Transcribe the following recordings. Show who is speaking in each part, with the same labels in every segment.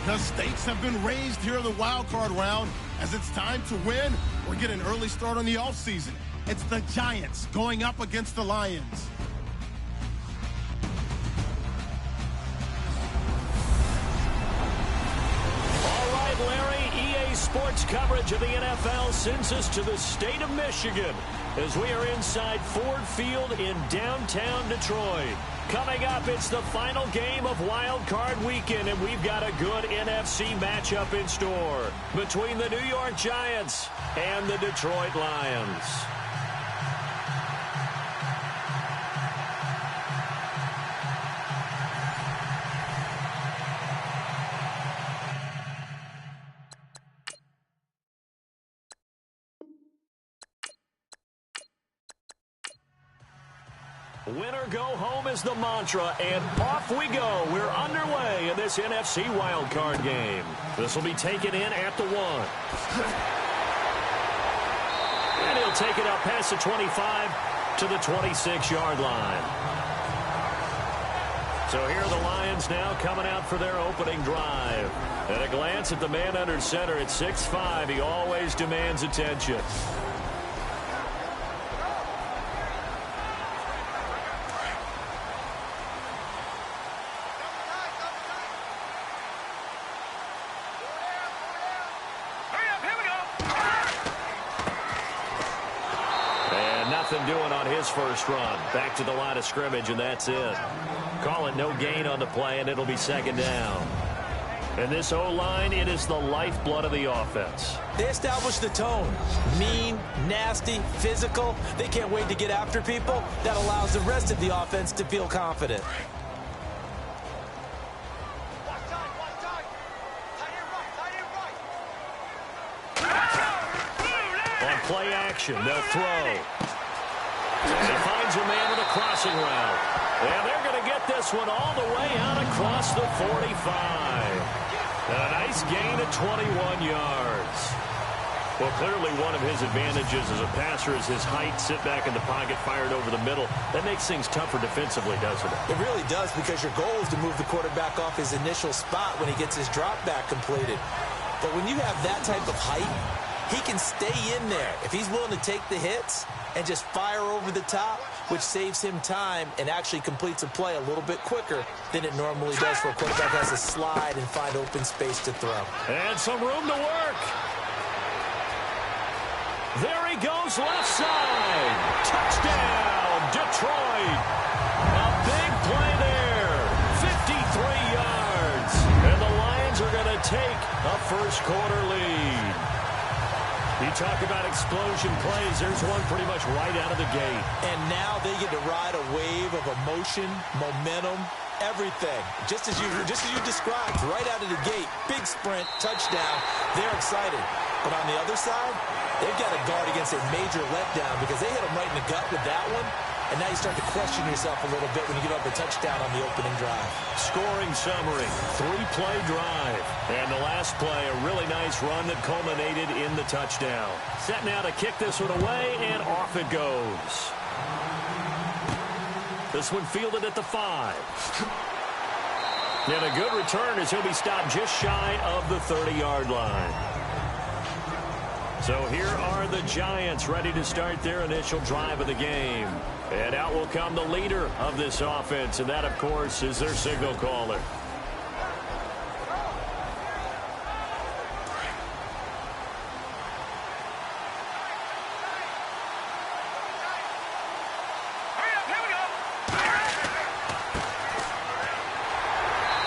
Speaker 1: The stakes have been raised here in the wild card round as it's time to win or get an early start on the offseason. It's the Giants going up against the Lions.
Speaker 2: All right, Larry, EA Sports coverage of the NFL sends us to the state of Michigan as we are inside Ford Field in downtown Detroit. Coming up, it's the final game of Wild Card Weekend, and we've got a good NFC matchup in store between the New York Giants and the Detroit Lions. Winner go home is the mantra, and off we go. We're underway in this NFC Wild Card game. This will be taken in at the 1. And he'll take it up past the 25 to the 26-yard line. So here are the Lions now coming out for their opening drive. At a glance at the man under center at 6'5", he always demands attention. Nothing doing on his first run. Back to the line of scrimmage, and that's it. Call it no gain on the play, and it'll be second down. And this O-line, it is the lifeblood of the offense.
Speaker 3: They establish the tone. Mean, nasty, physical. They can't wait to get after people. That allows the rest of the offense to feel confident.
Speaker 2: On play action, they'll throw. And he finds a man with a crossing route. And they're going to get this one all the way out across the 45. And a nice gain of 21 yards. Well, clearly one of his advantages as a passer is his height, sit back in the pocket, fired over the middle. That makes things tougher defensively, doesn't it?
Speaker 3: It really does, because your goal is to move the quarterback off his initial spot when he gets his drop back completed. But when you have that type of height, he can stay in there if he's willing to take the hits and just fire over the top, which saves him time and actually completes a play a little bit quicker than it normally does for a quarterback who has to slide and find open space to throw.
Speaker 2: And some room to work. There he goes, left side. Touchdown, Detroit. A big play there. 53 yards. And the Lions are going to take a first-quarter lead. You talk about explosion plays. There's one pretty much right out of the gate.
Speaker 3: And now they get to ride a wave of emotion, momentum, everything. Just as you described, right out of the gate, big sprint, touchdown. They're excited. But on the other side, they've got to guard against a major letdown because they hit them right in the gut with that one. And now you start to question yourself a little bit when you give up a touchdown on the opening drive.
Speaker 2: Scoring summary, 3-play drive. And the last play, a really nice run that culminated in the touchdown. Set now to kick this one away, and off it goes. This one fielded at the 5. And a good return as he'll be stopped just shy of the 30-yard line. So here are the Giants ready to start their initial drive of the game. And out will come the leader of this offense, and that, of course, is their signal caller.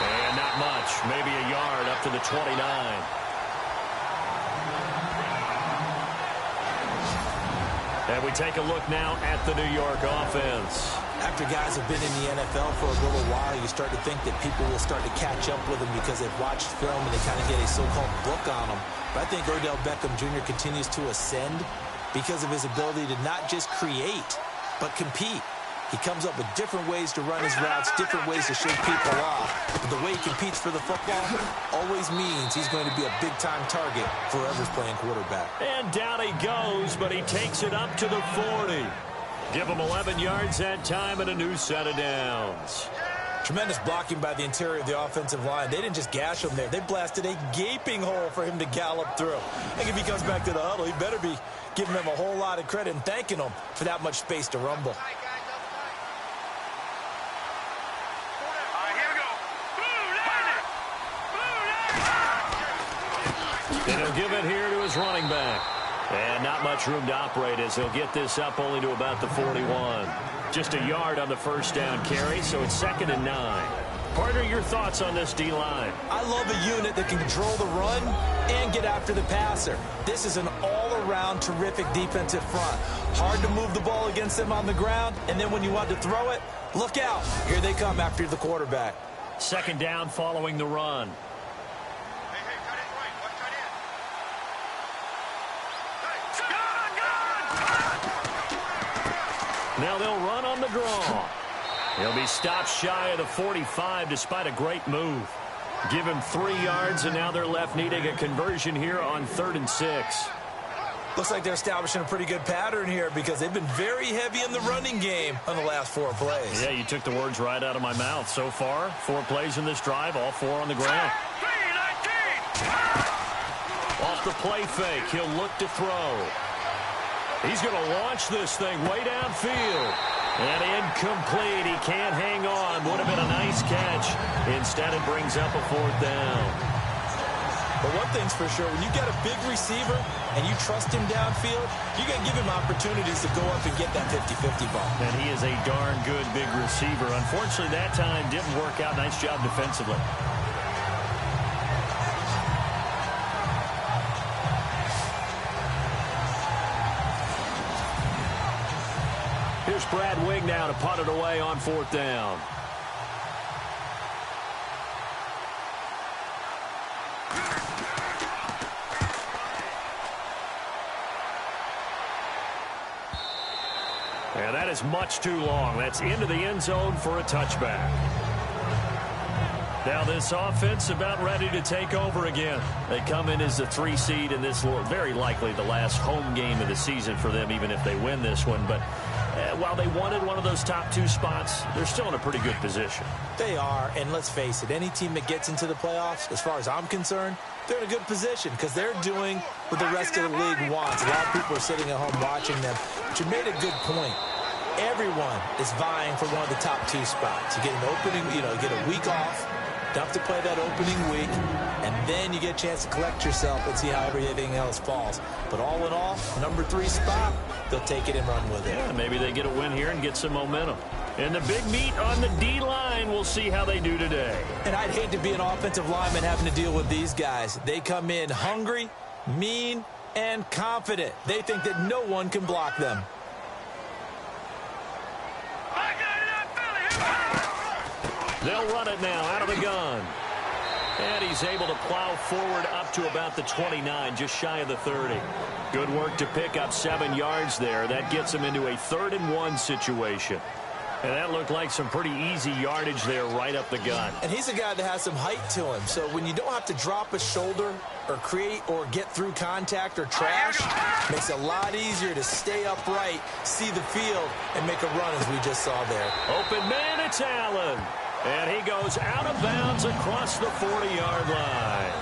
Speaker 2: And not much, maybe a yard up to the 29. And we take a look now at the New York offense.
Speaker 3: After guys have been in the NFL for a little while, you start to think that people will start to catch up with them because they've watched film and they kind of get a so-called book on them. But I think Odell Beckham Jr. continues to ascend because of his ability to not just create, but compete. He comes up with different ways to run his routes, different ways to shake people off. But the way he competes for the football always means he's going to be a big-time target for whoever's playing quarterback.
Speaker 2: And down he goes, but he takes it up to the 40. Give him 11 yards that time and a new set of downs.
Speaker 3: Tremendous blocking by the interior of the offensive line. They didn't just gash him there. They blasted a gaping hole for him to gallop through. I think if he comes back to the huddle, he better be giving them a whole lot of credit and thanking them for that much space to rumble.
Speaker 2: And he'll give it here to his running back. And not much room to operate as he'll get this up only to about the 41. Just a yard on the first down carry, so it's 2nd and 9. Partner, your thoughts on this D-line?
Speaker 3: I love a unit that can control the run and get after the passer. This is an all-around terrific defensive front. Hard to move the ball against them on the ground, and then when you want to throw it, look out. Here they come after the quarterback.
Speaker 2: 2nd down following the run. Now they'll run on the draw. He'll be stopped shy of the 45 despite a great move. Give him 3 yards, and now they're left needing a conversion here on 3rd and 6.
Speaker 3: Looks like they're establishing a pretty good pattern here because they've been very heavy in the running game on the last 4 plays.
Speaker 2: Yeah, you took the words right out of my mouth. So far, 4 plays in this drive, all 4 on the ground. Off the play fake, he'll look to throw. He's going to launch this thing way downfield. And incomplete. He can't hang on. Would have been a nice catch. Instead, it brings up a 4th down.
Speaker 3: But one thing's for sure, when you got a big receiver and you trust him downfield, you're going to give him opportunities to go up and get that 50-50 ball.
Speaker 2: And he is a darn good big receiver. Unfortunately, that time didn't work out. Nice job defensively. Here's Brad Wing now to punt it away on 4th down. And that is much too long. That's into the end zone for a touchback. Now this offense about ready to take over again. They come in as the 3 seed in this, very likely the last home game of the season for them, even if they win this one. But while they wanted one of those top 2 spots, they're still in a pretty good position.
Speaker 3: They are, and let's face it, any team that gets into the playoffs, as far as I'm concerned, they're in a good position because they're doing what the rest of the league wants. A lot of people are sitting at home watching them. But you made a good point. Everyone is vying for one of the top 2 spots. You get an opening, you get a week off. Don't have to play that opening week, and then you get a chance to collect yourself and see how everything else falls. But all in all, number 3 spot, they'll take it and run with it.
Speaker 2: Yeah, maybe they get a win here and get some momentum. And the big meat on the D-line, we'll see how they do today.
Speaker 3: And I'd hate to be an offensive lineman having to deal with these guys. They come in hungry, mean, and confident. They think that no one can block them.
Speaker 2: They'll run it now out of the gun. And he's able to plow forward up to about the 29, just shy of the 30. Good work to pick up 7 yards there. That gets him into a 3rd and 1 situation. And that looked like some pretty easy yardage there right up the gut.
Speaker 3: And he's a guy that has some height to him. So when you don't have to drop a shoulder or create or get through contact or trash, makes it a lot easier to stay upright, see the field, and make a run as we just saw there.
Speaker 2: Open man, it's Allen. And he goes out of bounds across the 40-yard line.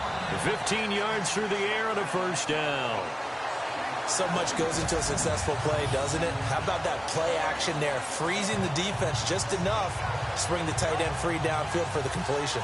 Speaker 2: 15 yards through the air and a 1st down.
Speaker 3: So much goes into a successful play, doesn't it? How about that play action there, freezing the defense just enough to bring the tight end free downfield for the completion.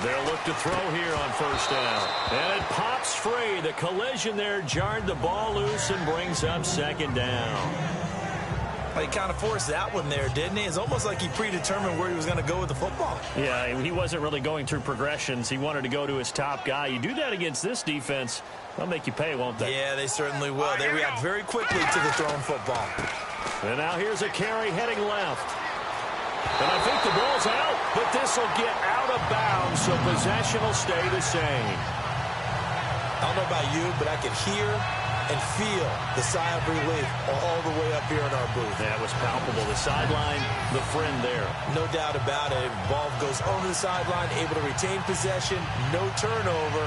Speaker 2: They'll look to throw here on 1st down. And it pops free. The collision there jarred the ball loose and brings up 2nd down.
Speaker 3: Well, he kind of forced that one there, didn't he? It's almost like he predetermined where he was going to go with the football.
Speaker 2: Yeah, he wasn't really going through progressions. He wanted to go to his top guy. You do that against this defense, they'll make you pay, won't they?
Speaker 3: Yeah, they certainly will. They react very quickly to the thrown football.
Speaker 2: And now here's a carry heading left. And I think the ball's out, but this will get out of bounds, so possession will stay the same.
Speaker 3: I don't know about you, but I could hear and feel the sigh of relief all the way up here in our booth.
Speaker 2: That was palpable. The sideline, the friend there.
Speaker 3: No doubt about it. Ball goes over the sideline, able to retain possession, no turnover.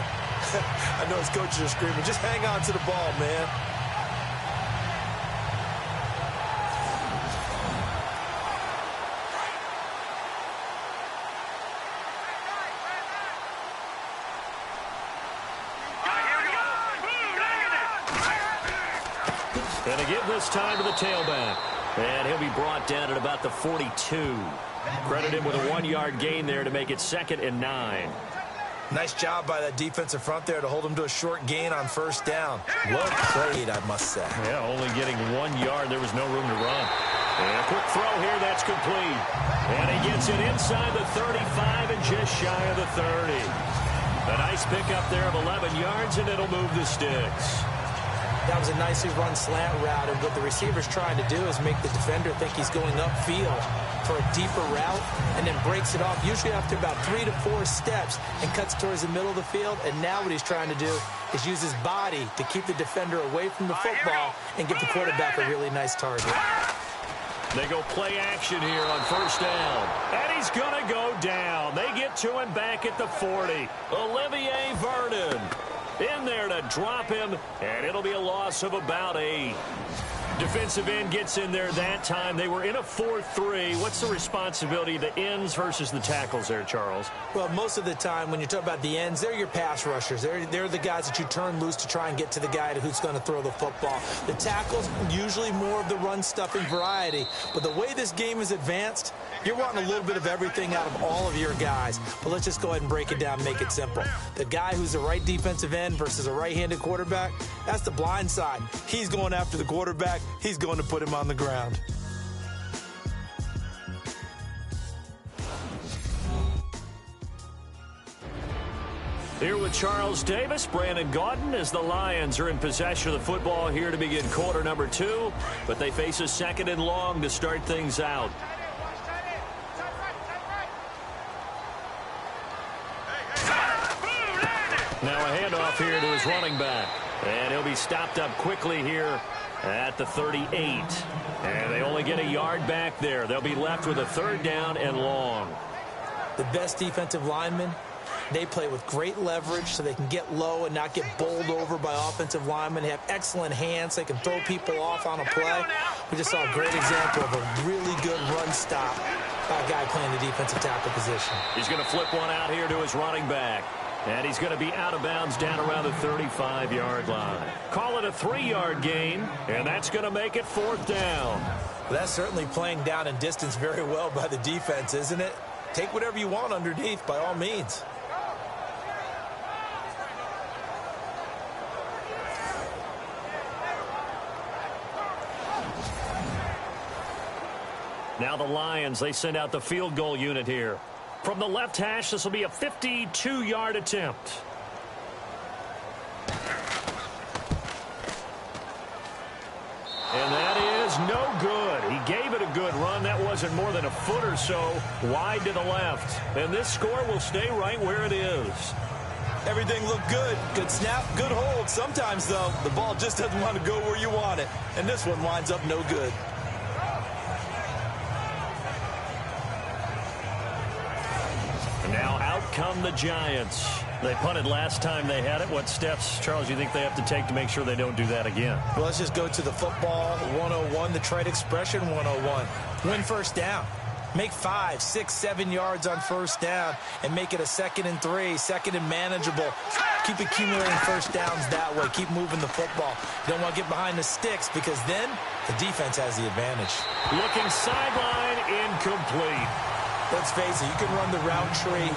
Speaker 3: I know his coaches are screaming, just hang on to the ball, man.
Speaker 2: And again this time to the tailback. And he'll be brought down at about the 42. Credit him with a 1-yard gain there to make it 2nd and 9.
Speaker 3: Nice job by that defensive front there to hold him to a short gain on first down. Well played, I must say.
Speaker 2: Yeah, only getting 1 yard. There was no room to run. And a quick throw here, that's complete. And he gets it inside the 35 and just shy of the 30. A nice pickup there of 11 yards, and it'll move the sticks.
Speaker 3: That was a nicely run slant route, and what the receiver's trying to do is make the defender think he's going upfield for a deeper route, and then breaks it off, usually after about 3 to 4 steps, and cuts towards the middle of the field. And now what he's trying to do is use his body to keep the defender away from the football and give the quarterback a really nice target.
Speaker 2: They go play action here on first down. And he's going to go down. They get to him back at the 40. Olivier Vernon in there to drop him, and it'll be a loss of about 8. Defensive end gets in there that time. They were in a 4-3. What's the responsibility of the ends versus the tackles there, Charles?
Speaker 3: Well, most of the time when you talk about the ends, they're your pass rushers. They're the guys that you turn loose to try and get to the guy who's going to throw the football. The tackles, usually more of the run-stuffing variety. But the way this game is advanced, you're wanting a little bit of everything out of all of your guys. But let's just go ahead and break it down and make it simple. The guy who's a right defensive end versus a right-handed quarterback, that's the blind side. He's going after the quarterback. He's going to put him on the ground.
Speaker 2: Here with Charles Davis, Brandon Gaudin, as the Lions are in possession of the football here to begin quarter number 2. But they face a 2nd and long to start things out. Now a handoff here to his running back. And he'll be stopped up quickly here at the 38. And they only get a yard back there. They'll be left with a 3rd down and long.
Speaker 3: The best defensive linemen, they play with great leverage so they can get low and not get bowled over by offensive linemen. They have excellent hands. They can throw people off on a play. We just saw a great example of a really good run stop by a guy playing the defensive tackle position.
Speaker 2: He's going to flip one out here to his running back. And he's going to be out of bounds down around the 35-yard line. Call it a 3-yard gain, and that's going to make it 4th down.
Speaker 3: Well, that's certainly playing down and distance very well by the defense, isn't it? Take whatever you want underneath, by all means.
Speaker 2: Now the Lions, they send out the field goal unit here. From the left hash, this will be a 52-yard attempt. And that is no good. He gave it a good run. That wasn't more than a foot or so wide to the left. And this score will stay right where it is.
Speaker 3: Everything looked good. Good snap, good hold. Sometimes, though, the ball just doesn't want to go where you want it. And this one winds up no good.
Speaker 2: Now out come the Giants. They punted last time they had it. What steps, Charles, you think they have to take to make sure they don't do that again?
Speaker 3: Well, let's just go to the football 101, the trade expression 101. Win first down. Make 5, 6, 7 yards on first down and make it a 2nd and 3, 2nd and manageable. Keep accumulating first downs that way. Keep moving the football. You don't want to get behind the sticks because then the defense has the advantage.
Speaker 2: Looking sideline, incomplete.
Speaker 3: Let's face it, you can run the route tree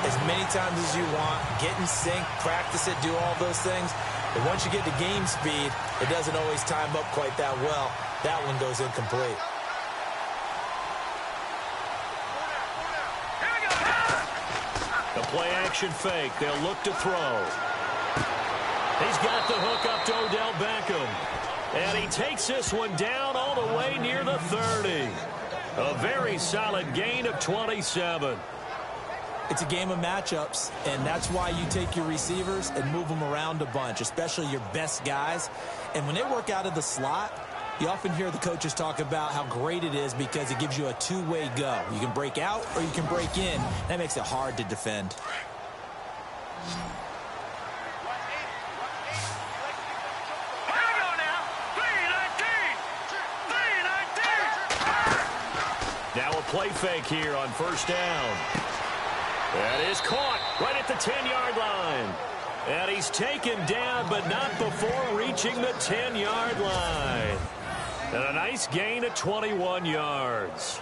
Speaker 3: as many times as you want, get in sync, practice it, do all those things. But once you get to game speed, it doesn't always time up quite that well. That one goes incomplete.
Speaker 2: The play-action fake. They'll look to throw. He's got the hook up to Odell Beckham. And he takes this one down all the way near the 30. A very solid gain of 27.
Speaker 3: It's a game of matchups, and that's why you take your receivers and move them around a bunch, especially your best guys. And when they work out of the slot, you often hear the coaches talk about how great it is because it gives you a two-way go. You can break out or you can break in. That makes it hard to defend.
Speaker 2: Now a play fake here on first down. That is caught right at the 10-yard line. And he's taken down, but not before reaching the 10-yard line. And a nice gain of 21 yards.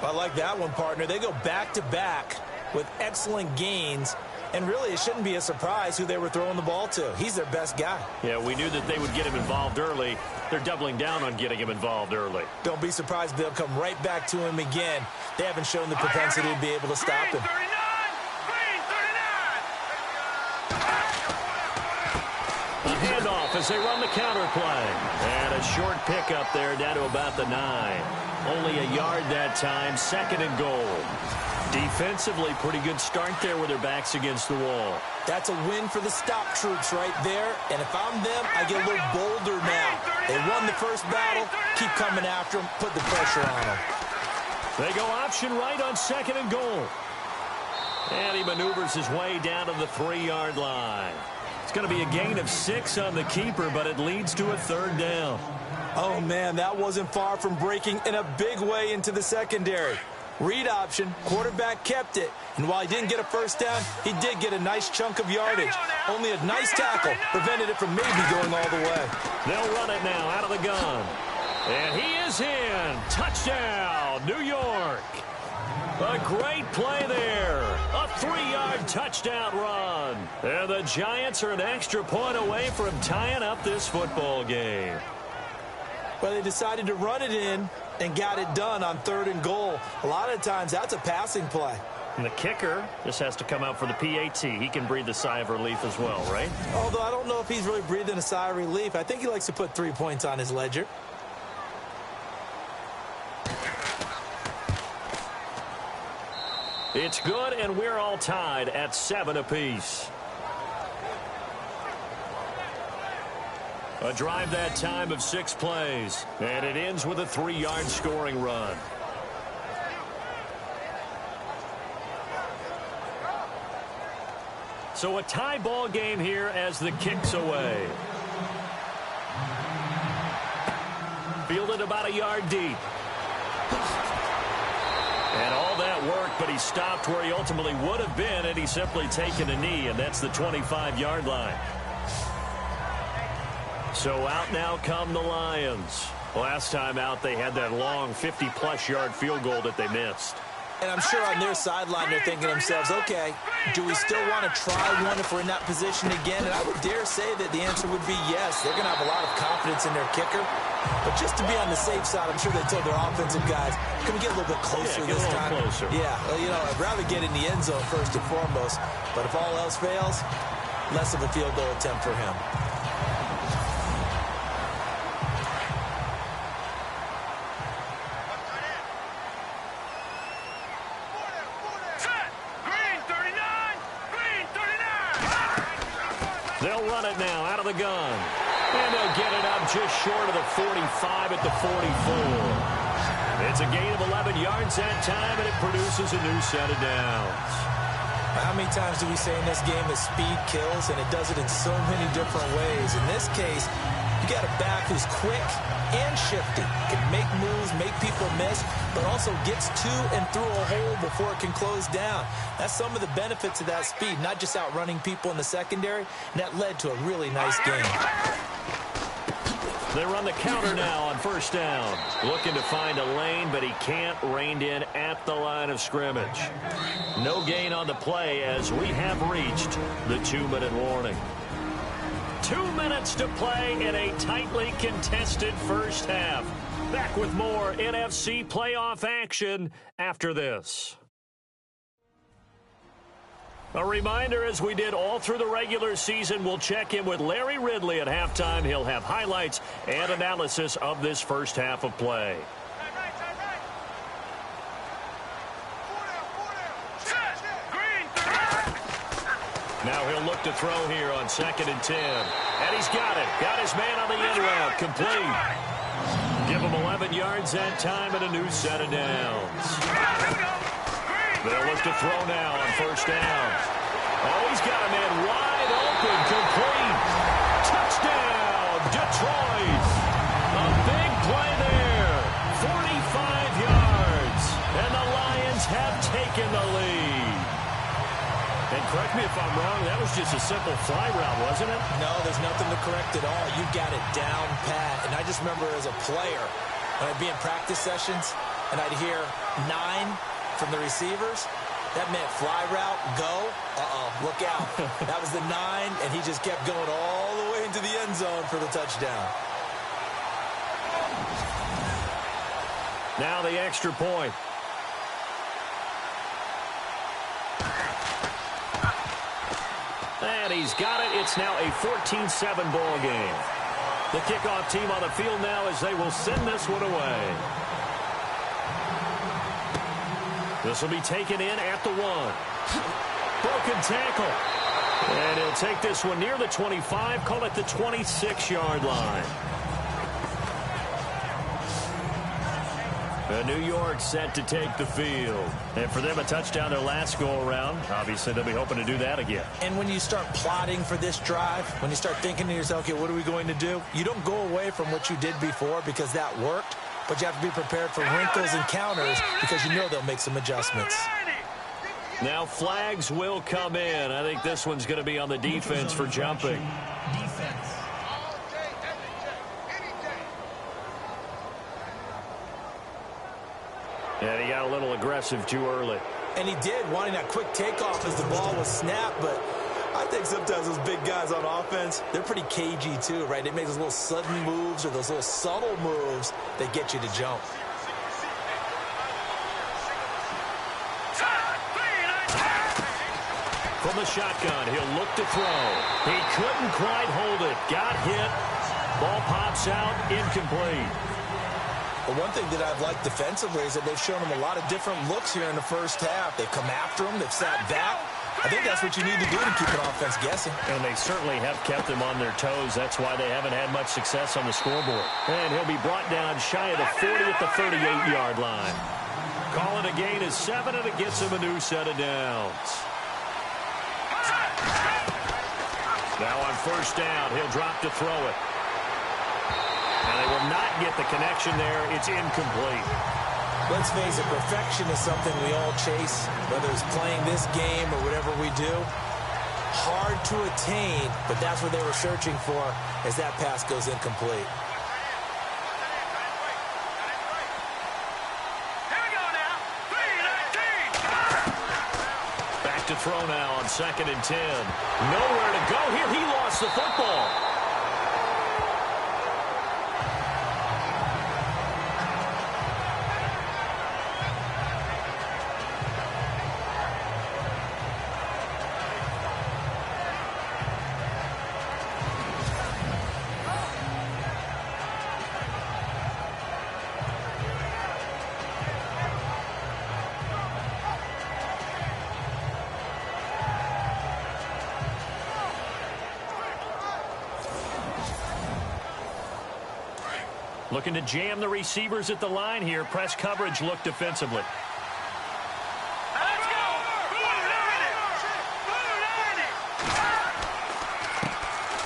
Speaker 3: I like that one, partner. They go back-to-back with excellent gains. And really, it shouldn't be a surprise who they were throwing the ball to. He's their best guy.
Speaker 2: Yeah, we knew that they would get him involved early. They're doubling down on getting him involved early.
Speaker 3: Don't be surprised they'll come right back to him again. They haven't shown the propensity to be able to stop him.
Speaker 2: A handoff as they run the counter play. And a short pickup there down to about the 9. Only a yard that time, 2nd and goal. Defensively, pretty good start there with their backs against the wall.
Speaker 3: That's a win for the stop troops right there. And if I'm them, I get a little bolder now. They won the first battle. Keep coming after them. Put the pressure on them.
Speaker 2: They go option right on 2nd and goal. And he maneuvers his way down to the 3-yard line. It's going to be a gain of 6 on the keeper, but it leads to a 3rd down.
Speaker 3: Oh, man, that wasn't far from breaking in a big way into the secondary. Read option, quarterback kept it, and while he didn't get a first down, he did get a nice chunk of yardage. Only a nice tackle prevented it from maybe going all the way.
Speaker 2: They'll run it now out of the gun. And he is in. Touchdown, New York. A great play there. A 3-yard touchdown run. And the Giants are an extra point away from tying up this football game.
Speaker 3: Well, they decided to run it in and got it done on 3rd and goal. A lot of times, that's a passing play.
Speaker 2: And the kicker just has to come out for the PAT. He can breathe a sigh of relief as well, right?
Speaker 3: Although I don't know if he's really breathing a sigh of relief. I think he likes to put 3 points on his ledger.
Speaker 2: It's good, and we're all tied at 7 apiece. A drive that time of 6 plays, and it ends with a 3-yard scoring run. So a tie ball game here as the kick's away. Fielded about a yard deep. And all that worked, but he stopped where he ultimately would have been had he simply taken a knee, and that's the 25-yard line. So out now come the Lions. Last time out, they had that long 50-plus yard field goal that they missed.
Speaker 3: And I'm sure on their sideline, they're thinking to themselves, okay, do we still want to try one if we're in that position again? And I would dare say that the answer would be yes. They're going to have a lot of confidence in their kicker. But just to be on the safe side, I'm sure they told their offensive guys, can we get a little bit closer this time?
Speaker 2: Closer.
Speaker 3: Yeah, well, you know, I'd rather get in the end zone first and foremost. But if all else fails, less of a field goal attempt for him.
Speaker 2: They'll run it now out of the gun. And they'll get it up just short of the 45 at the 44. It's a gain of 11 yards that time, and it produces a new set of downs.
Speaker 3: How many times do we say in this game that speed kills, and it does it in so many different ways? In this case, you got a back who's quick and shifty, can make moves, make people miss, but also gets to and through a hole before it can close down. That's some of the benefits of that speed, not just outrunning people in the secondary, and that led to a really nice game.
Speaker 2: They run the counter now on first down. Looking to find a lane, but he can't. Reined in at the line of scrimmage. No gain on the play as we have reached the 2-minute warning. 2 minutes to play in a tightly contested first half. Back with more NFC playoff action after this. A reminder, as we did all through the regular season, we'll check in with Larry Ridley at halftime. He'll have highlights and analysis of this first half of play.
Speaker 4: Set, green.
Speaker 2: Now he'll look to throw here on 2nd and 10. And he's got it. Got his man on the end route. Complete. Give him 11 yards that time and a new set of downs. They'll look to throw now on 1st down. Oh, he's got a man wide open. Complete. Touchdown, Detroit. A big play there. 45 yards. And the Lions have taken the lead. And correct me if I'm wrong, that was just a simple fly route, wasn't it?
Speaker 3: No, there's nothing to correct at all. You got it down pat. And I just remember as a player, when I'd be in practice sessions, and I'd hear 9 from the receivers, that meant fly route, go, look out. That was the 9, and he just kept going all the way into the end zone for the touchdown.
Speaker 2: Now the extra point. And he's got it. It's now a 14-7 ball game. The kickoff team on the field now as they will send this one away. This will be taken in at the 1. Broken tackle. And he'll take this one near the 25, call it the 26-yard line. New York set to take the field. And for them, a touchdown their last go-around. Obviously, they'll be hoping to do that again.
Speaker 3: And when you start plotting for this drive, when you start thinking to yourself, okay, what are we going to do? You don't go away from what you did before because that worked, but you have to be prepared for wrinkles and counters because you know they'll make some adjustments.
Speaker 2: Now flags will come in. I think this one's going to be on the defense for jumping. And he got a little aggressive too early.
Speaker 3: And he did, wanting that quick takeoff as the ball was snapped. But I think sometimes those big guys on offense, they're pretty cagey too, right? They make those little sudden moves or those little subtle moves that get you to jump.
Speaker 2: From the shotgun, he'll look to throw. He couldn't quite hold it. Got hit. Ball pops out, incomplete.
Speaker 3: Well, one thing that I've liked defensively is that they've shown him a lot of different looks here in the first half. They've come after him. They've sat back. I think that's what you need to do to keep an offense guessing.
Speaker 2: And they certainly have kept them on their toes. That's why they haven't had much success on the scoreboard. And he'll be brought down shy of the 40 at the 38-yard line. Call it a gain of 7, and it gets him a new set of downs. Now on 1st down, he'll drop to throw it. And they will not get the connection there. It's incomplete.
Speaker 3: Let's face it, perfection is something we all chase, whether it's playing this game or whatever we do. Hard to attain, but that's what they were searching for as that pass goes incomplete.
Speaker 2: Back to throw now on 2nd and 10. Nowhere to go here. He lost the football. Looking to jam the receivers at the line here. Press coverage look defensively.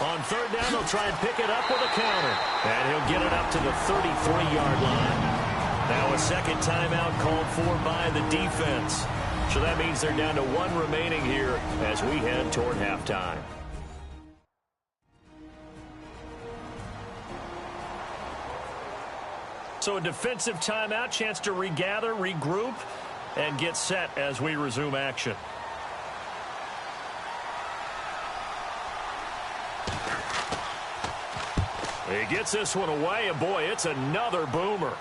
Speaker 2: On 3rd down, they'll try and pick it up with a counter. And he'll get it up to the 33-yard line. Now a second timeout called for by the defense. So that means they're down to 1 remaining here as we head toward halftime. So a defensive timeout, chance to regather, regroup, and get set as we resume action. He gets this one away, and boy, it's another boomer.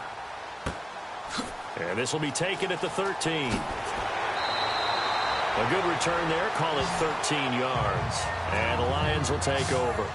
Speaker 2: And this will be taken at the 13. A good return there, call it 13 yards. And the Lions will take over.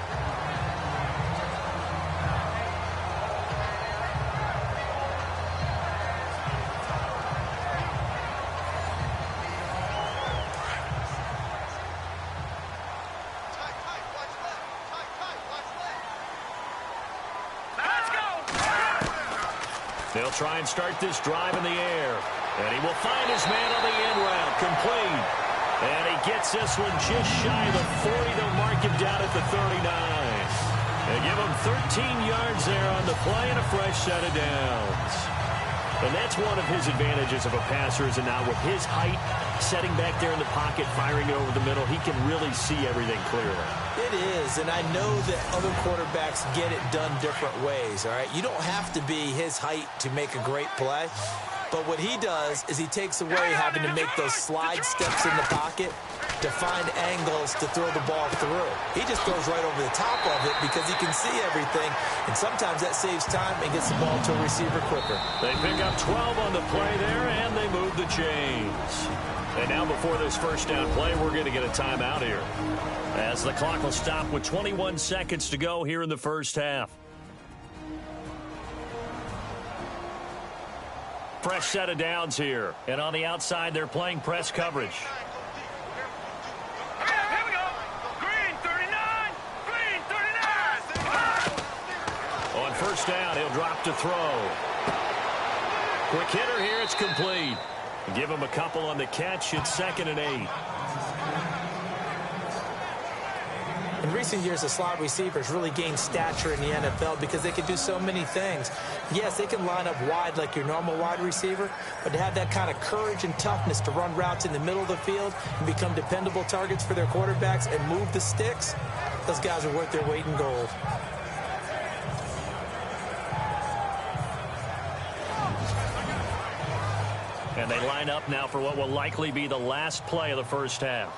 Speaker 2: They'll try and start this drive in the air. And he will find his man on the end route. Complete. And he gets this one just shy of the 40. They'll mark him down at the 39. They give him 13 yards there on the play and a fresh set of downs. And that's one of his advantages of a passer, is now with his height, setting back there in the pocket, firing it over the middle, he can really see everything clearly.
Speaker 3: It is, and I know that other quarterbacks get it done different ways, all right? You don't have to be his height to make a great play, but what he does is he takes away having to make those slide steps in the pocket to find angles to throw the ball through. He just throws right over the top of it because he can see everything, and sometimes that saves time and gets the ball to a receiver quicker.
Speaker 2: They pick up 12 on the play there, and they move the chains. And now before this first down play, we're going to get a timeout here, as the clock will stop with 21 seconds to go here in the first half. Fresh set of downs here, and on the outside they're playing press coverage. On first down, he'll drop to throw. Quick hitter here, it's complete. Give him a couple on the catch. It's 2nd and 8.
Speaker 3: In recent years, the slot receivers really gained stature in the NFL because they can do so many things. Yes, they can line up wide like your normal wide receiver, but to have that kind of courage and toughness to run routes in the middle of the field and become dependable targets for their quarterbacks and move the sticks, those guys are worth their weight in gold.
Speaker 2: And they line up now for what will likely be the last play of the first half.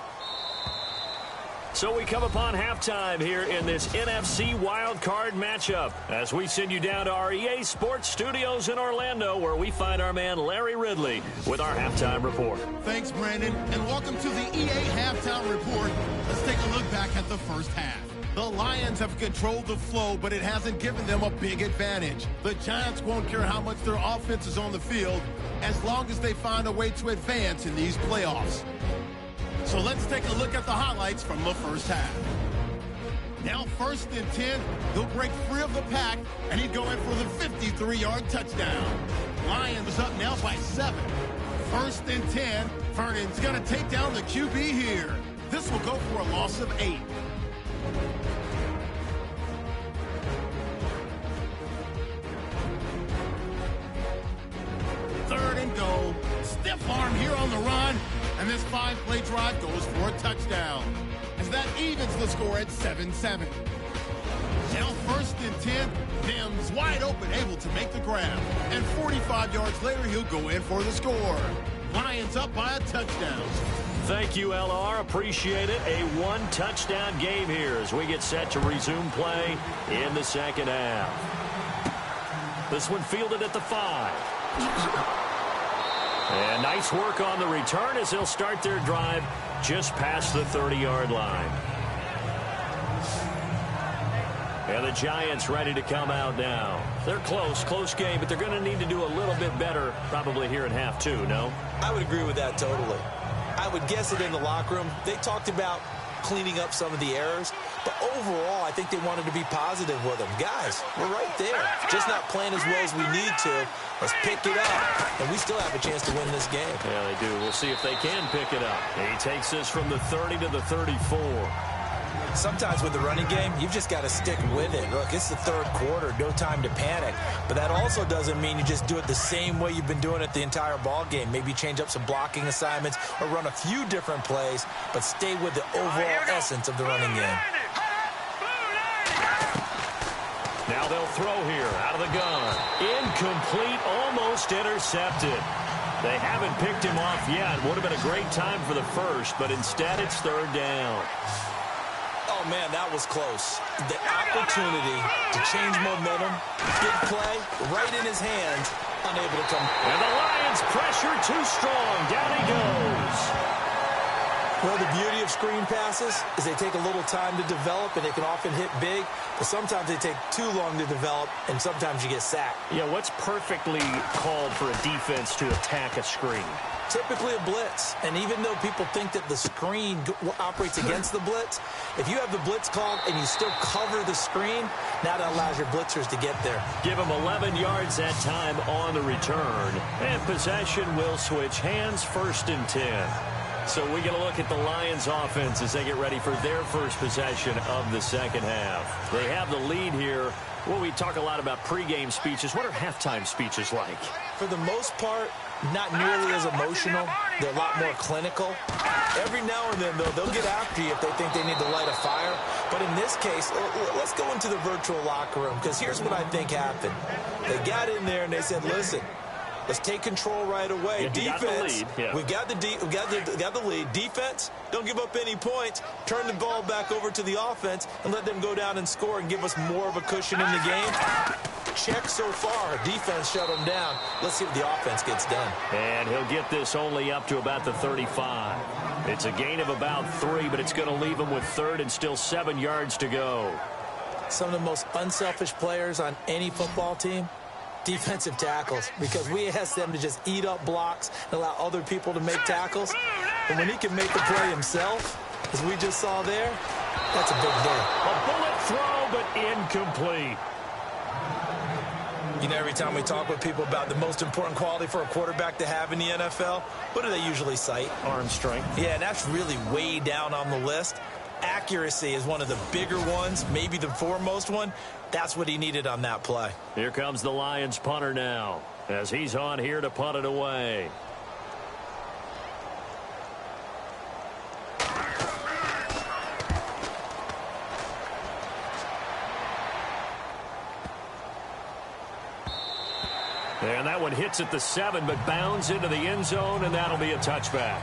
Speaker 2: So we come upon halftime here in this NFC Wild Card matchup as we send you down to our EA Sports Studios in Orlando, where we find our man Larry Ridley with our halftime report.
Speaker 1: Thanks, Brandon, and welcome to the EA Halftime Report. Let's take a look back at the first half. The Lions have controlled the flow, but it hasn't given them a big advantage. The Giants won't care how much their offense is on the field as long as they find a way to advance in these playoffs. So let's take a look at the highlights from the first half. Now 1st and 10, he'll break free of the pack, and he'd go in for the 53-yard touchdown. Lions up now by 7. 1st and 10, Vernon's going to take down the QB here. This will go for a loss of 8. Third and goal. Stiff arm here on the run. And this 5-play drive goes for a touchdown, as that evens the score at 7-7. Now 1st and 10, Mims wide open, able to make the grab. And 45 yards later, he'll go in for the score. Lions up by a touchdown.
Speaker 2: Thank you, LR. Appreciate it. A one-touchdown game here as we get set to resume play in the second half. This one fielded at the 5. And nice work on the return as they'll start their drive just past the 30-yard line. And the Giants ready to come out now. They're close game, but they're going to need to do a little bit better probably here in half 2, no?
Speaker 3: I would agree with that totally. I would guess it in the locker room. They talked about cleaning up some of the errors, but overall, I think they wanted to be positive with them. Guys, we're right there. Just not playing as well as we need to. Let's pick it up, and we still have a chance to win this game.
Speaker 2: Yeah, they do. We'll see if they can pick it up. He takes this from the 30 to the 34.
Speaker 3: Sometimes with the running game, you've just got to stick with it. Look, it's the third quarter, no time to panic. But that also doesn't mean you just do it the same way you've been doing it the entire ball game. Maybe change up some blocking assignments or run a few different plays, but stay with the overall essence of the running game.
Speaker 2: Now they'll throw here out of the gun. Incomplete, almost intercepted. They haven't picked him off yet. Would have been a great time for the first, but instead it's third down.
Speaker 3: Oh, man, that was close. The opportunity to change momentum, big play, right in his hands, unable to come.
Speaker 2: And the Lions pressure too strong. Down he goes.
Speaker 3: Well, the beauty of screen passes is they take a little time to develop, and they can often hit big, but sometimes they take too long to develop, and sometimes you get sacked.
Speaker 2: Yeah, what's perfectly called for a defense to attack a screen?
Speaker 3: Typically a blitz, and even though people think that the screen operates against the blitz, if you have the blitz called and you still cover the screen, now that allows your blitzers to get there.
Speaker 2: Give them 11 yards that time on the return, and possession will switch hands, 1st and 10. So we get a look at the Lions offense as they get ready for their first possession of the second half. They have the lead here. Well, we talk a lot about pregame speeches. What are halftime speeches like?
Speaker 3: For the most part, not nearly as emotional. They're a lot more clinical. Every now and then, though, they'll get after you if they think they need to light a fire. But in this case, let's go into the virtual locker room, because here's what I think happened. They got in there and they said, listen, let's take control right away. Defense, we've got the lead. Defense, don't give up any points. Turn the ball back over to the offense and let them go down and score and give us more of a cushion in the game. Check so far. Defense shut them down. Let's see what the offense gets done.
Speaker 2: And he'll get this only up to about the 35. It's a gain of about 3, but it's going to leave him with 3rd and still 7 yards to go.
Speaker 3: Some of the most unselfish players on any football team, defensive tackles, because we ask them to just eat up blocks and allow other people to make tackles. And when he can make the play himself, as we just saw there, that's a big day.
Speaker 2: A bullet throw, but incomplete.
Speaker 3: You know, every time we talk with people about the most important quality for a quarterback to have in the NFL, what do they usually cite?
Speaker 2: Arm strength.
Speaker 3: Yeah, and that's really way down on the list. Accuracy is one of the bigger ones, maybe the foremost one. That's what he needed on that play.
Speaker 2: Here comes the Lions punter now, as he's on here to punt it away. And that one hits at the 7, but bounds into the end zone, and that'll be a touchback.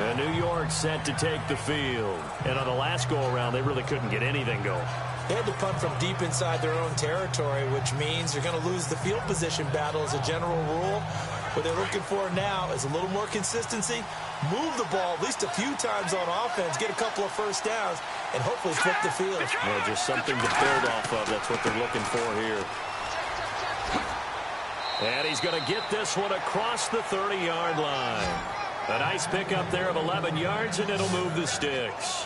Speaker 2: And New York set to take the field. And on the last go-around, they really couldn't get anything going.
Speaker 3: They had to punt from deep inside their own territory, which means you're going to lose the field position battle as a general rule. What they're looking for now is a little more consistency, move the ball at least a few times on offense, get a couple of first downs, and hopefully flip the field.
Speaker 2: Well, just something to build off of. That's what they're looking for here. And he's going to get this one across the 30-yard line. A nice pickup there of 11 yards, and it'll move the sticks.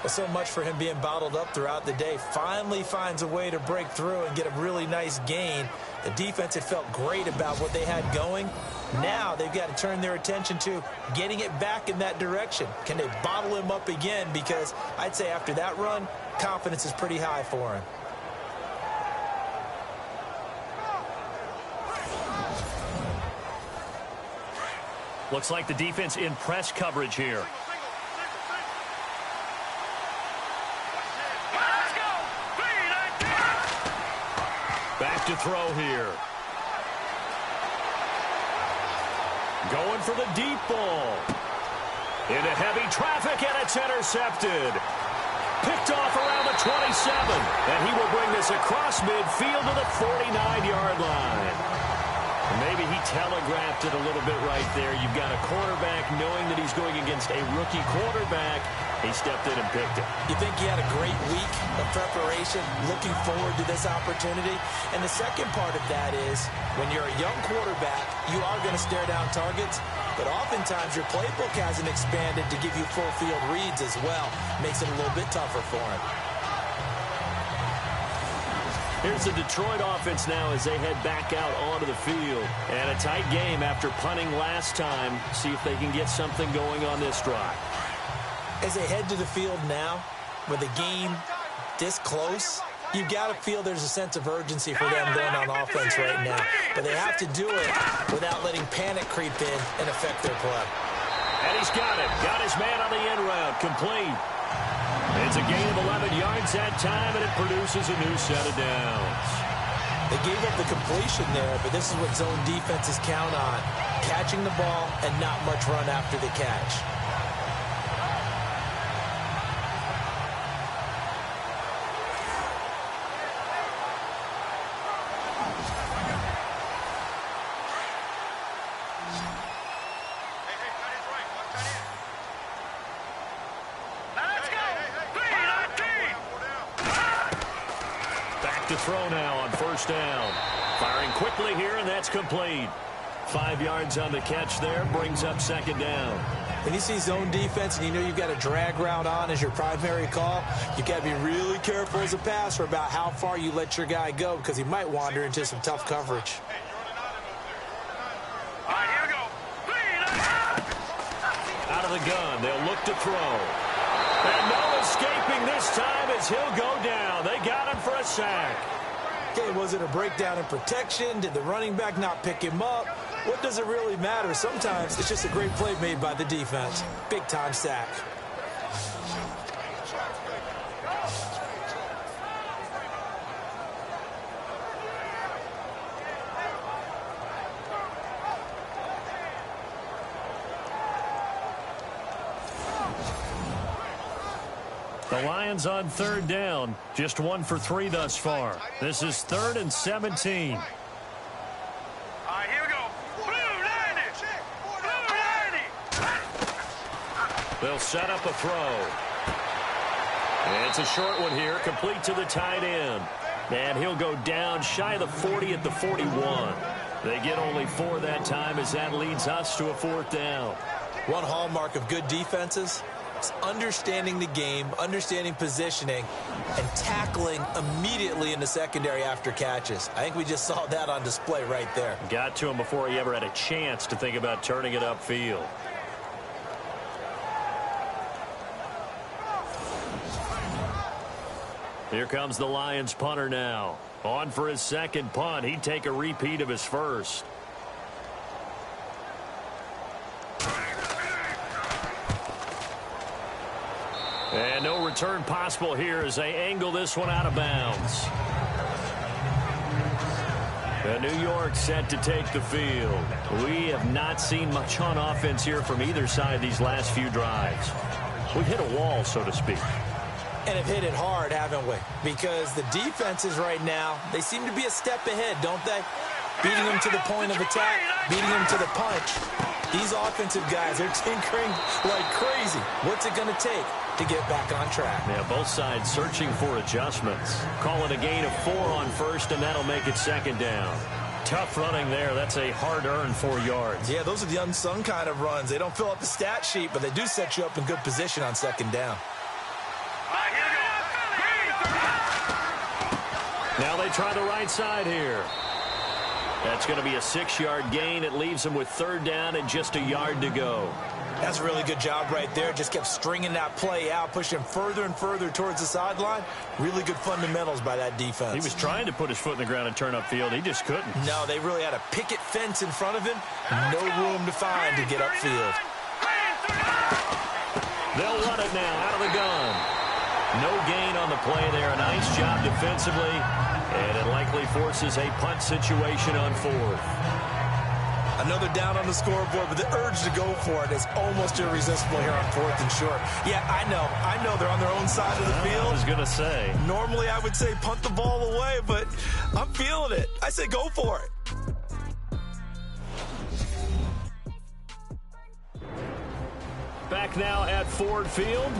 Speaker 3: Well, so much for him being bottled up throughout the day. Finally finds a way to break through and get a really nice gain. The defense had felt great about what they had going. Now they've got to turn their attention to getting it back in that direction. Can they bottle him up again? Because I'd say after that run, confidence is pretty high for him.
Speaker 2: Looks like the defense in press coverage here. Back to throw here. Going for the deep ball. Into heavy traffic, and it's intercepted. Picked off around the 27. And he will bring this across midfield to the 49-yard line. Maybe he telegraphed it a little bit right there. You've got a quarterback knowing that he's going against a rookie quarterback. He stepped in and picked it.
Speaker 3: You think he had a great week of preparation, looking forward to this opportunity? And the second part of that is, when you're a young quarterback, you are going to stare down targets, but oftentimes your playbook hasn't expanded to give you full field reads as well. Makes it a little bit tougher for him.
Speaker 2: Here's the Detroit offense now as they head back out onto the field. And a tight game after punting last time. See if they can get something going on this drive.
Speaker 3: As they head to the field now, with the game this close, you've got to feel there's a sense of urgency for them going on offense right now. But they have to do it without letting panic creep in and affect their play.
Speaker 2: And he's got it. Got his man on the end route. Complete. It's a gain of 11 yards that time, and it produces a new set of downs.
Speaker 3: They gave up the completion there, but this is what zone defenses count on. Catching the ball and not much run after the catch. To throw now on first down. Firing quickly here, and that's complete.
Speaker 2: 5 yards on the catch there, brings up second down.
Speaker 3: When you see zone defense and you know you've got a drag route on as your primary call, you've got to be really careful as a passer about how far you let your guy go because he might wander into some tough coverage.
Speaker 4: All right, here we go.
Speaker 2: Out of the gun, they'll look to throw. And no escaping this time as he'll go down. They got him for a sack.
Speaker 3: Okay, was it a breakdown in protection? Did the running back not pick him up? What does it really matter? Sometimes it's just a great play made by the defense. Big-time sack.
Speaker 2: The Lions on third down. Just 1 for 3 thus far. This is 3rd and 17.
Speaker 4: All right, here we go. Blue 90. Blue 90.
Speaker 2: They'll set up a throw. And it's a short one here, complete to the tight end. And he'll go down shy of the 40 at the 41. They get only 4 that time as that leads us to a 4th down.
Speaker 3: One hallmark of good defenses is understanding the game, understanding positioning, and tackling immediately in the secondary after catches. I think we just saw that on display right there.
Speaker 2: Got to him before he ever had a chance to think about turning it upfield. Here comes the Lions punter now. On for his second punt. He'd take a repeat of his first. And no return possible here as they angle this one out of bounds. And New York set to take the field. We have not seen much on offense here from either side these last few drives. We've hit a wall, so to speak.
Speaker 3: And have hit it hard, haven't we? Because the defenses right now, they seem to be a step ahead, don't they? Beating them to the point of attack, beating them to the punch. These offensive guys are tinkering like crazy. What's it going to take to get back on track?
Speaker 2: Yeah, both sides searching for adjustments. Call it a gain of 4 on first, and that'll make it second down. Tough running there. That's a hard-earned 4 yards.
Speaker 3: Yeah, those are the unsung kind of runs. They don't fill up the stat sheet, but they do set you up in good position on second down.
Speaker 2: Now they try the right side here. That's going to be a 6-yard gain. It leaves them with 3rd down and just a yard to go.
Speaker 3: That's a really good job right there. Just kept stringing that play out, pushing him further and further towards the sideline. Really good fundamentals by that defense.
Speaker 2: He was trying to put his foot in the ground and turn upfield. He just couldn't.
Speaker 3: No, they really had a picket fence in front of him. No room to find to get upfield.
Speaker 2: They'll run it now out of the gun. No gain on the play there. A nice job defensively. And it likely forces a punt situation on 4th.
Speaker 3: Another down on the scoreboard, but the urge to go for it is almost irresistible here on 4th and short. Yeah, I know they're on their own side of the field.
Speaker 2: I was going to say.
Speaker 3: Normally I would say punt the ball away, but I'm feeling it. I say go for it.
Speaker 2: Back now at Ford Field.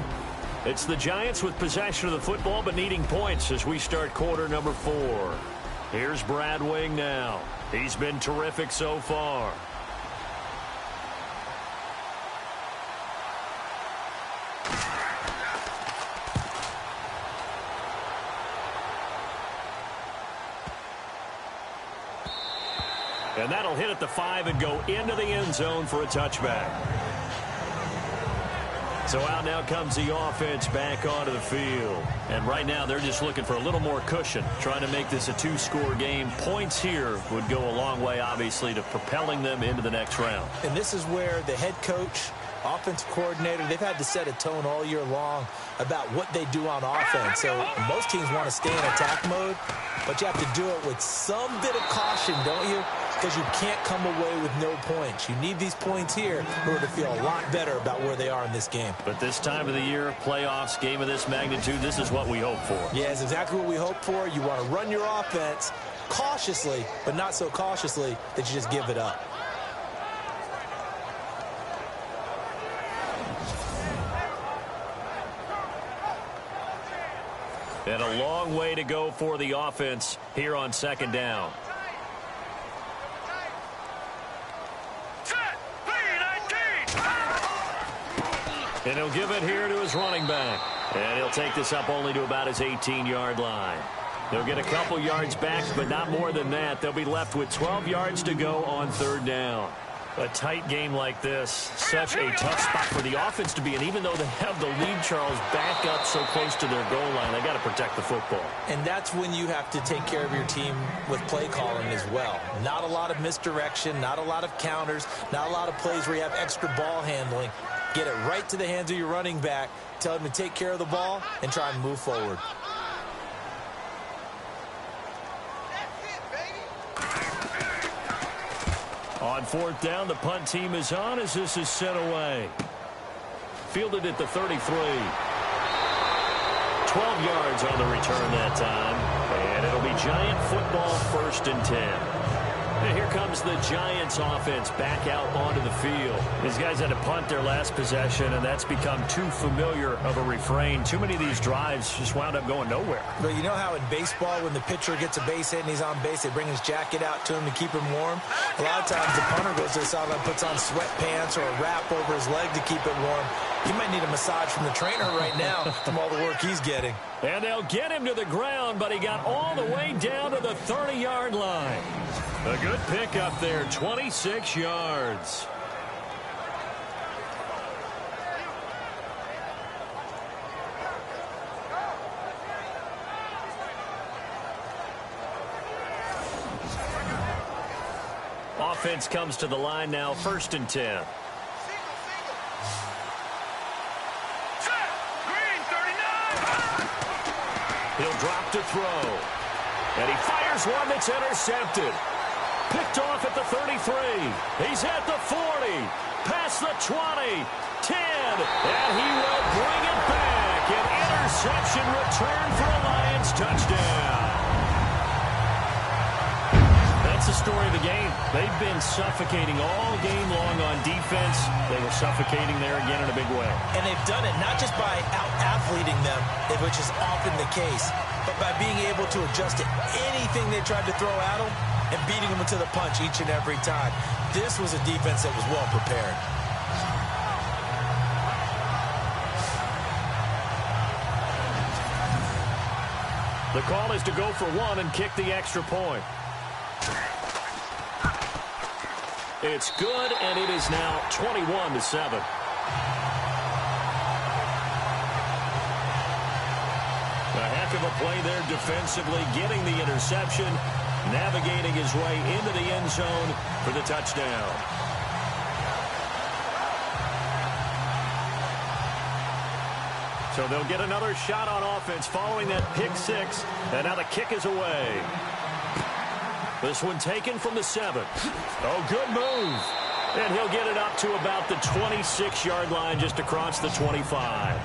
Speaker 2: It's the Giants with possession of the football but needing points as we start quarter number 4. Here's Brad Wing now. He's been terrific so far. And that'll hit at the 5 and go into the end zone for a touchback. So out now comes the offense back onto the field. And right now they're just looking for a little more cushion, trying to make this a 2-score game. Points here would go a long way, obviously, to propelling them into the next round.
Speaker 3: And this is where the head coach, offensive coordinator, they've had to set a tone all year long about what they do on offense. So most teams want to stay in attack mode, but you have to do it with some bit of caution, don't you? Because you can't come away with no points. You need these points here in order to feel a lot better about where they are in this game.
Speaker 2: But this time of the year, playoffs, game of this magnitude, this is what we hope for.
Speaker 3: Yeah, it's exactly what we hope for. You want to run your offense cautiously, but not so cautiously that you just give it up.
Speaker 2: And a long way to go for the offense here on second down. And he'll give it here to his running back. And he'll take this up only to about his 18-yard line. They'll get a couple yards back, but not more than that. They'll be left with 12 yards to go on third down. A tight game like this, such a tough spot for the offense to be in. Even though they have the lead, Charles, back up so close to their goal line, they got to protect the football.
Speaker 3: And that's when you have to take care of your team with play calling as well. Not a lot of misdirection, not a lot of counters, not a lot of plays where you have extra ball handling. Get it right to the hands of your running back, tell him to take care of the ball, and try and move forward.
Speaker 2: On fourth down, the punt team is on as this is sent away. Fielded at the 33. 12 yards on the return that time. And it'll be Giant football, 1st and 10. And here comes the Giants offense back out onto the field. These guys had to punt their last possession, and that's become too familiar of a refrain. Too many of these drives just wound up going nowhere.
Speaker 3: But you know how in baseball, when the pitcher gets a base hit and he's on base, they bring his jacket out to him to keep him warm? A lot of times the punter goes to the sideline, puts on sweatpants or a wrap over his leg to keep it warm. He might need a massage from the trainer right now from all the work he's getting.
Speaker 2: And they'll get him to the ground, but he got all the way down to the 30-yard line. A good pick up there, 26 yards. Offense comes to the line now, 1st and 10. He'll drop to throw. And he fires one that's intercepted. Picked off at the 33. He's at the 40. Past the 20. 10. And he will bring it back. An interception return for a Lions touchdown. That's the story of the game. They've been suffocating all game long on defense. They were suffocating there again in a big way.
Speaker 3: And they've done it not just by out-athleting them, which is often the case, but by being able to adjust to anything they tried to throw at them and beating them to the punch each and every time. This was a defense that was well prepared.
Speaker 2: The call is to go for one and kick the extra point. It's good, and it is now 21-7. A heck of a play there defensively, getting the interception, navigating his way into the end zone for the touchdown. So they'll get another shot on offense following that pick six, and now the kick is away. This one taken from the 7. Oh, good move. And he'll get it up to about the 26-yard line just across the 25.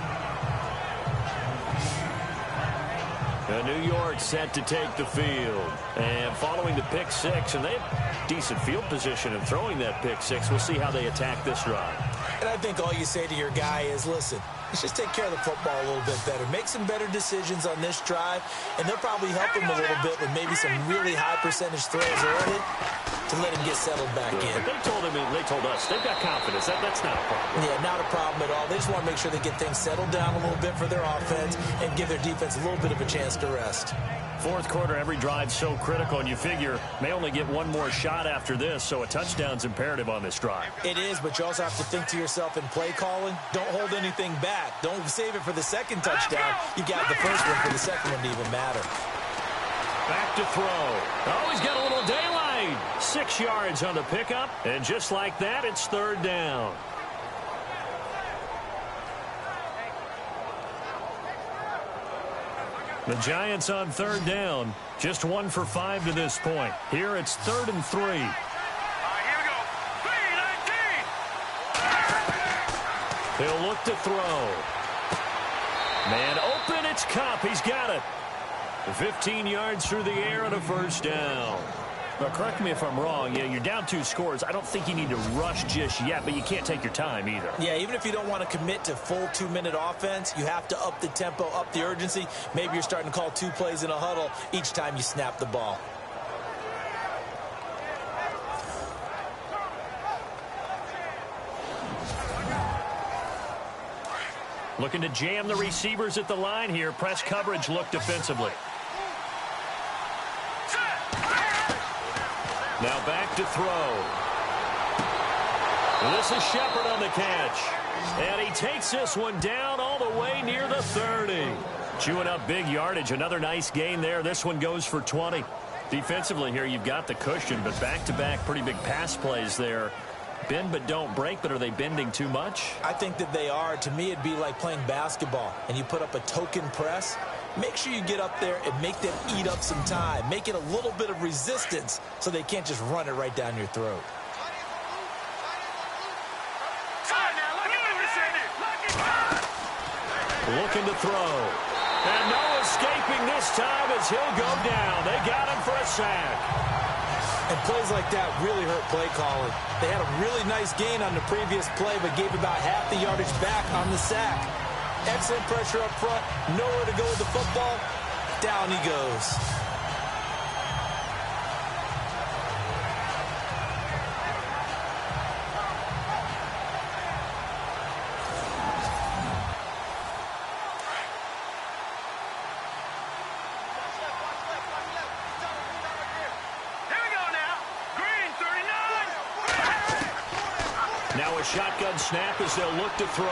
Speaker 2: New York set to take the field. And following the pick six, and they have decent field position in throwing that pick six. We'll see how they attack this drive.
Speaker 3: And I think all you say to your guy is, listen, let's just take care of the football a little bit better. Make some better decisions on this drive, and they'll probably help him a little bit with maybe some really high percentage throws early to let him get settled back in.
Speaker 2: They told him, they told us, they've got confidence. That's not a problem.
Speaker 3: Yeah, not a problem at all. They just want to make sure they get things settled down a little bit for their offense and give their defense a little bit of a chance to rest.
Speaker 2: Fourth quarter, every drive so critical, and you figure may only get one more shot after this, so a touchdown's imperative on this drive.
Speaker 3: It is, but you also have to think to yourself in play calling, don't hold anything back. Don't save it for the second touchdown. You got the first one for the second one to even matter.
Speaker 2: Back to throw. Oh, he's got a little daylight. 6 yards on the pickup, and just like that, it's third down. The Giants on third down, just 1 for 5 to this point. Here it's 3rd and 3.
Speaker 4: Here we go. 3-19.
Speaker 2: He'll look to throw. Man open, it's Kupp. He's got it. 15 yards through the air and a first down. Now, correct me if I'm wrong. Yeah, you're down 2 scores. I don't think you need to rush just yet, but you can't take your time either.
Speaker 3: Yeah, even if you don't want to commit to full 2-minute offense, you have to up the tempo, up the urgency. Maybe you're starting to call 2 plays in a huddle each time you snap the ball.
Speaker 2: Looking to jam the receivers at the line here. Press coverage look defensively. Now back to throw. This is Shepard on the catch. And he takes this one down all the way near the 30. Chewing up big yardage. Another nice gain there. This one goes for 20. Defensively here, you've got the cushion, but back-to-back pretty big pass plays there. Bend but don't break, but are they bending too much?
Speaker 3: I think that they are. To me, it'd be like playing basketball, and you put up a token press. Make sure you get up there and make them eat up some time. Make it a little bit of resistance so they can't just run it right down your throat.
Speaker 2: Looking to throw. And no escaping this time as he'll go down. They got him for a sack.
Speaker 3: And plays like that really hurt play calling. They had a really nice gain on the previous play, but gave about half the yardage back on the sack. Excellent pressure up front. Nowhere to go with the football. Down he goes.
Speaker 2: Now a shotgun snap as they'll look to throw.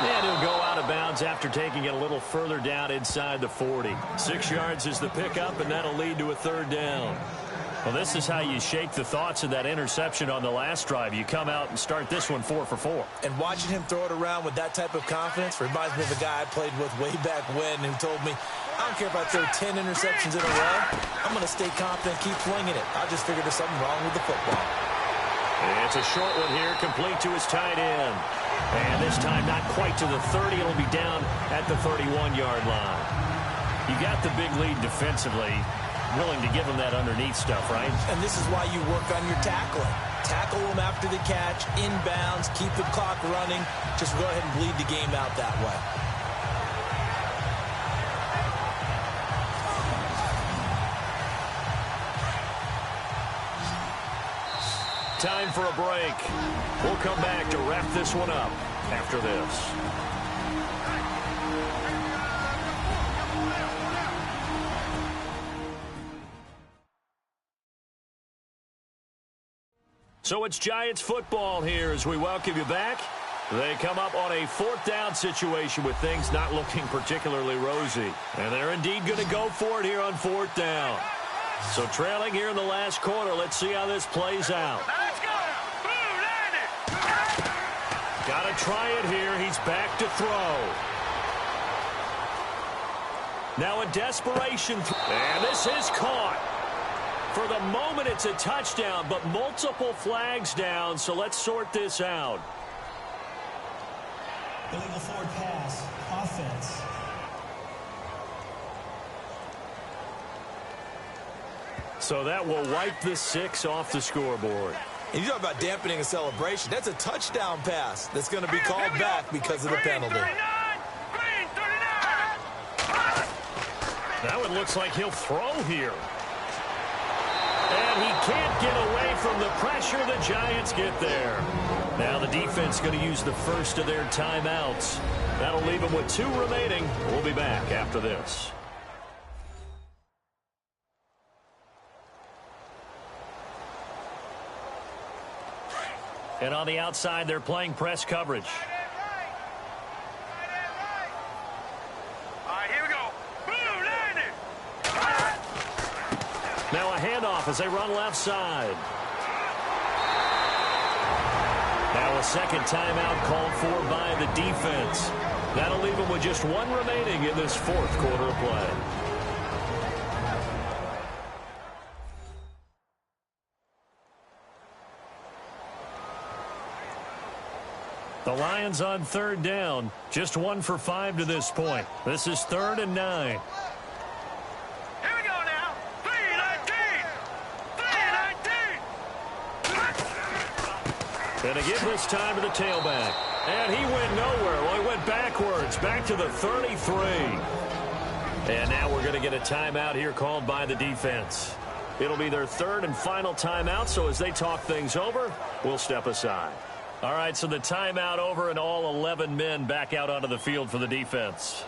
Speaker 2: And he'll go out of bounds after taking it a little further down inside the 40. 6 yards is the pickup, and that'll lead to a third down. Well, this is how you shake the thoughts of that interception on the last drive. You come out and start this one 4 for 4.
Speaker 3: And watching him throw it around with that type of confidence reminds me of a guy I played with way back when who told me, I don't care if I throw 10 interceptions in a row. I'm going to stay confident, keep flinging it. I just figured there's something wrong with the football.
Speaker 2: It's a short one here, complete to his tight end. And this time not quite to the 30. It'll be down at the 31-yard line. You got the big lead defensively. Willing to give them that underneath stuff, right?
Speaker 3: And this is why you work on your tackling. Tackle them after the catch, inbounds, keep the clock running. Just go ahead and bleed the game out that way.
Speaker 2: Time for a break. We'll come back to wrap this one up after this. So it's Giants football here as we welcome you back. They come up on a 4th down situation with things not looking particularly rosy. And they're indeed going to go for it here on 4th down. So trailing here in the last quarter, let's see how this plays out. Got to try it here. He's back to throw. Now a desperation. And this is caught. For the moment, it's a touchdown, but multiple flags down, so let's sort this out.
Speaker 5: Illegal forward pass. Offense.
Speaker 2: So that will wipe the 6 off the scoreboard.
Speaker 3: And you talk about dampening a celebration. That's a touchdown pass that's going to be called back because of the penalty.
Speaker 2: Now it looks like he'll throw here. And he can't get away from the pressure. The Giants get there. Now the defense going to use the first of their timeouts. That'll leave them with 2 remaining. We'll be back after this. And on the outside, they're playing press coverage.
Speaker 4: All right, here we go. Boom, landed.
Speaker 2: Now a handoff as they run left side. Now a second timeout called for by the defense. That'll leave them with just 1 remaining in this 4th quarter of play. The Lions on 3rd down. Just 1 for 5 to this point. This is 3rd and 9.
Speaker 4: Here we go now. 3-19. 3-19.
Speaker 2: And to give this time to the tailback. And he went nowhere. Well, he went backwards. Back to the 33. And now we're going to get a timeout here called by the defense. It'll be their 3rd and final timeout, so as they talk things over, we'll step aside. All right, so the timeout over and all 11 men back out onto the field for the defense.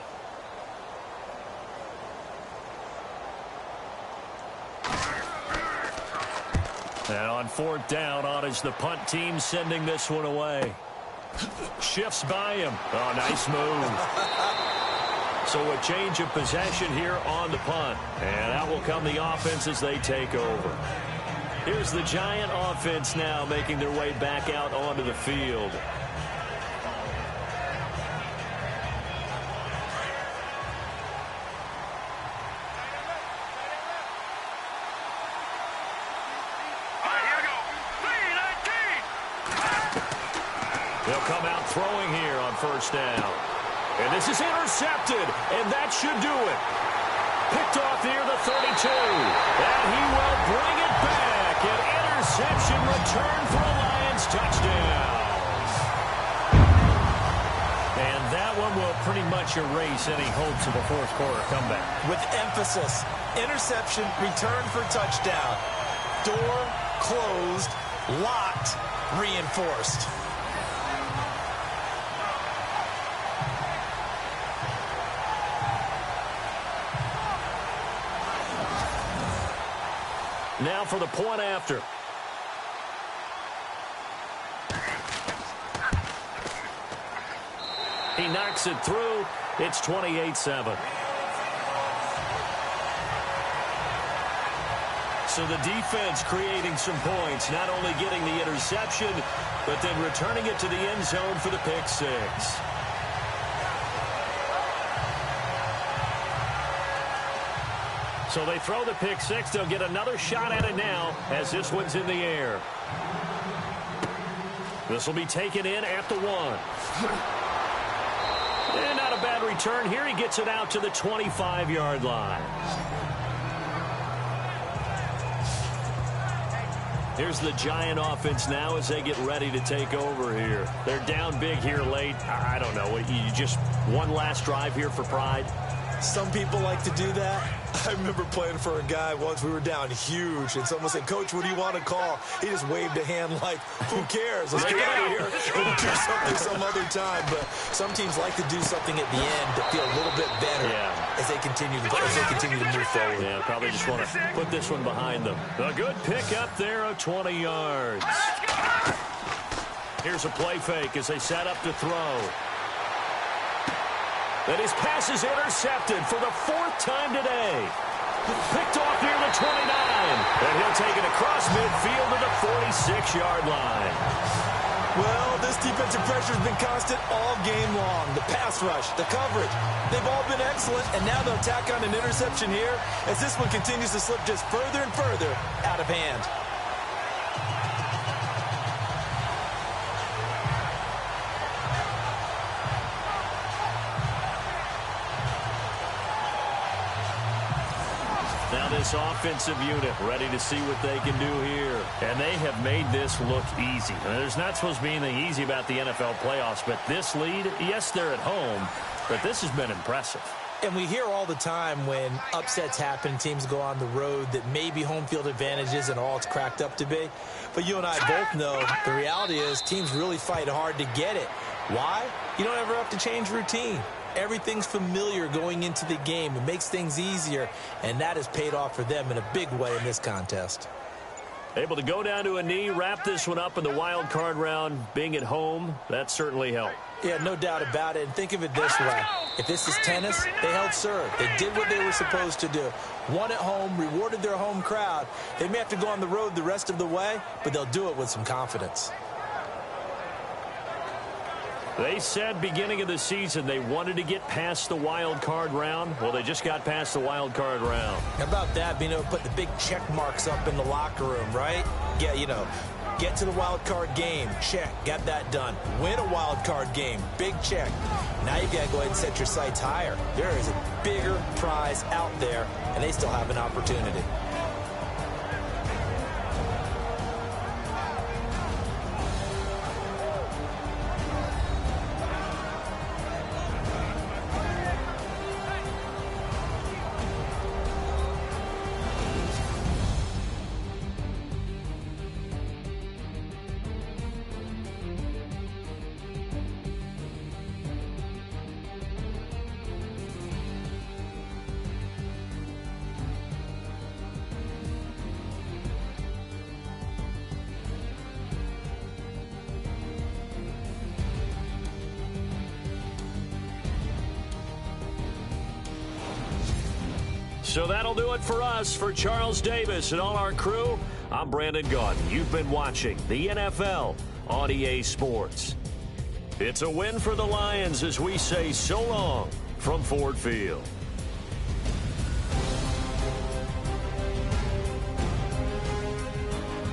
Speaker 2: And on fourth down, on is the punt team sending this one away. Shifts by him. Oh, nice move. So a change of possession here on the punt. And out will come the offense as they take over. Here's the Giant offense now making their way back out onto the field. They'll come out throwing here on first down. And this is intercepted, and that should do it. Picked off near the 32. And he will bring it back. An interception return for a Lions touchdown. And that one will pretty much erase any hopes of a fourth quarter comeback.
Speaker 3: With emphasis, interception, return for touchdown. Door closed, locked, reinforced.
Speaker 2: Now for the point after. He knocks it through. It's 28-7. So the defense creating some points, not only getting the interception, but then returning it to the end zone for the pick six. So they throw the pick six. They'll get another shot at it now as this one's in the air. This will be taken in at the 1. And not a bad return here. He gets it out to the 25-yard line. Here's the Giant offense now as they get ready to take over here. They're down big here late. I don't know. You just one last drive here for pride?
Speaker 3: Some people like to do that. I remember playing for a guy once. We were down huge, and someone said, "Coach, what do you want to call?" He just waved a hand like, "Who cares? Let's get out of here and do something some other time." But some teams like to do something at the end to feel a little bit better as they continue to move forward.
Speaker 2: Yeah, probably just want to put this one behind them. A good pick up there of 20 yards. Here's a play fake as they set up to throw. And his pass is intercepted for the 4th time today. Picked off near the 29. And he'll take it across midfield to the 46-yard line.
Speaker 3: Well, this defensive pressure has been constant all game long. The pass rush, the coverage, they've all been excellent. And now they'll tack on an interception here as this one continues to slip just further and further out of hand.
Speaker 2: Now this offensive unit ready to see what they can do here. And they have made this look easy. There's not supposed to be anything easy about the NFL playoffs, but this lead, yes, they're at home, but this has been impressive.
Speaker 3: And we hear all the time when upsets happen, teams go on the road, that maybe home field advantage isn't all it's cracked up to be. But you and I both know the reality is teams really fight hard to get it. Why? You don't ever have to change routine. Everything's familiar going into the game. It makes things easier, and that has paid off for them in a big way in this contest.
Speaker 2: Able to go down to a knee, wrap this one up in the wild card round. Being at home, that certainly helped.
Speaker 3: Yeah, no doubt about it. And think of it this way. If this is tennis, they held serve. They did what they were supposed to do. Won at home, rewarded their home crowd. They may have to go on the road the rest of the way, but they'll do it with some confidence.
Speaker 2: They said beginning of the season they wanted to get past the wild card round. Well, they just got past the wild card round.
Speaker 3: How about that, being able to put the big check marks up in the locker room, right? Yeah, you know, get to the wild card game, check, got that done. Win a wild card game, big check. Now you've got to go ahead and set your sights higher. There is a bigger prize out there, and they still have an opportunity.
Speaker 2: So that'll do it for us. For Charles Davis and all our crew, I'm Brandon Gaudin. You've been watching the NFL on EA Sports. It's a win for the Lions as we say so long from Ford Field.